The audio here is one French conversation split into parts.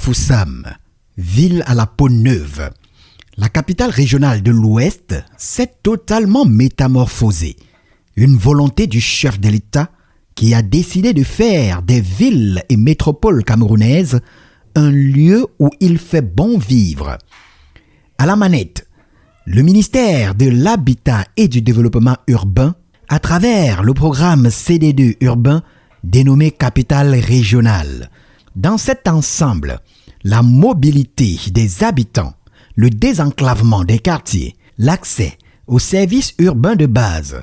Bafoussam, ville à la peau neuve. La capitale régionale de l'Ouest s'est totalement métamorphosée. Une volonté du chef de l'État qui a décidé de faire des villes et métropoles camerounaises un lieu où il fait bon vivre. À la manette, le ministère de l'Habitat et du Développement urbain, à travers le programme CD2 urbain dénommé Capitale régionale. Dans cet ensemble, la mobilité des habitants, le désenclavement des quartiers, l'accès aux services urbains de base.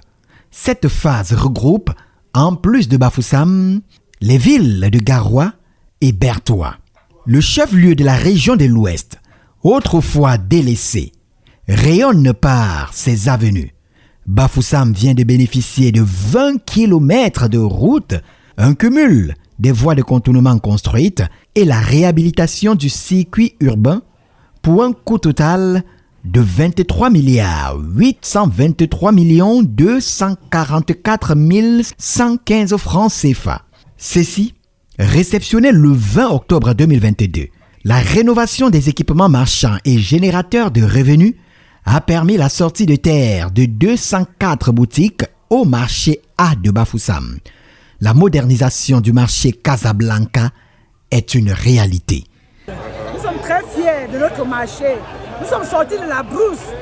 Cette phase regroupe, en plus de Bafoussam, les villes de Garoua et Bertoua. Le chef-lieu de la région de l'Ouest, autrefois délaissé, rayonne par ses avenues. Bafoussam vient de bénéficier de 20 km de route, un cumul des voies de contournement construites et la réhabilitation du circuit urbain pour un coût total de 23 823 244 115 francs CFA. Ceci, réceptionné le 20 octobre 2022, la rénovation des équipements marchands et générateurs de revenus a permis la sortie de terre de 204 boutiques au marché A de Bafoussam. La modernisation du marché Casablanca est une réalité. Nous sommes très fiers de notre marché. Nous sommes sortis de la brousse.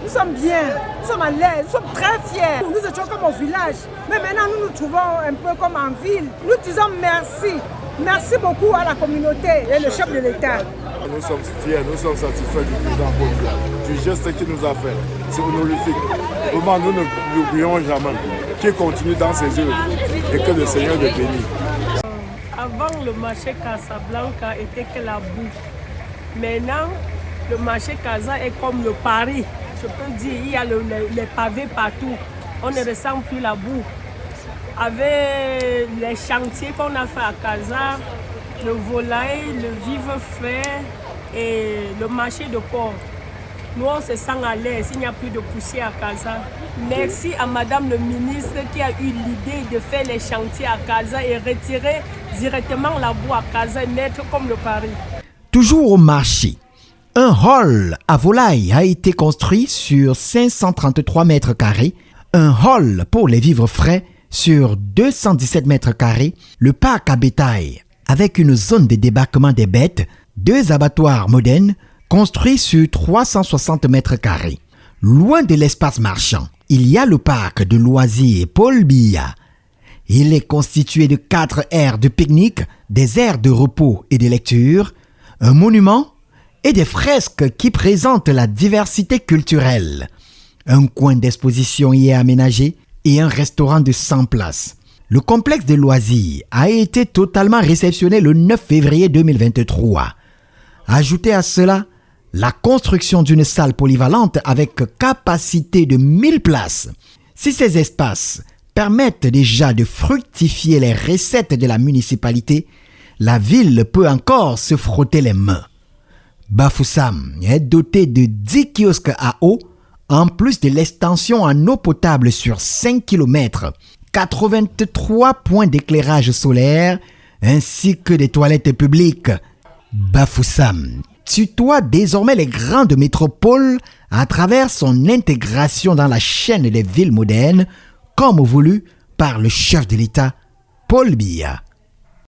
Nous sommes bien, nous sommes à l'aise, nous sommes très fiers. Nous étions comme au village, mais maintenant nous nous trouvons un peu comme en ville. Nous disons merci. Merci beaucoup à la communauté et le chef de l'État. Nous sommes fiers, nous sommes satisfaits du président Paul Biya, du geste qu'il nous a fait. C'est honorifique. Vraiment, nous ne l'oublions jamais. Qu'il continue dans ses œuvres et que le Seigneur le bénisse. Avant, le marché Casablanca était que la boue. Maintenant, le marché Casa est comme le Paris. Je peux dire, il y a les pavés partout. On ne ressent plus la boue. Avec les chantiers qu'on a fait à Casa, le volaille, le vivre frais et le marché de porc. Nous, on se sent à l'aise, il n'y a plus de poussière à Casa. Merci à Madame le ministre qui a eu l'idée de faire les chantiers à Casa et retirer directement la boue à Casa et mettre comme le Paris. Toujours au marché, un hall à volaille a été construit sur 533 mètres carrés, un hall pour les vivres frais sur 217 mètres carrés, le parc à bétail avec une zone de débarquement des bêtes, 2 abattoirs modernes construits sur 360 mètres carrés. Loin de l'espace marchand, il y a le parc de loisirs Paul Biya. Il est constitué de 4 aires de pique-nique, des aires de repos et de lecture, un monument et des fresques qui présentent la diversité culturelle. Un coin d'exposition y est aménagé et un restaurant de 100 places. Le complexe de loisirs a été totalement réceptionné le 9 février 2023. Ajoutez à cela la construction d'une salle polyvalente avec capacité de 1000 places. Si ces espaces permettent déjà de fructifier les recettes de la municipalité, la ville peut encore se frotter les mains. Bafoussam est doté de 10 kiosques à eau, en plus de l'extension en eau potable sur 5 km, 83 points d'éclairage solaire, ainsi que des toilettes publiques. Bafoussam tutoie désormais les grandes métropoles à travers son intégration dans la chaîne des villes modernes, comme voulu par le chef de l'État, Paul Biya.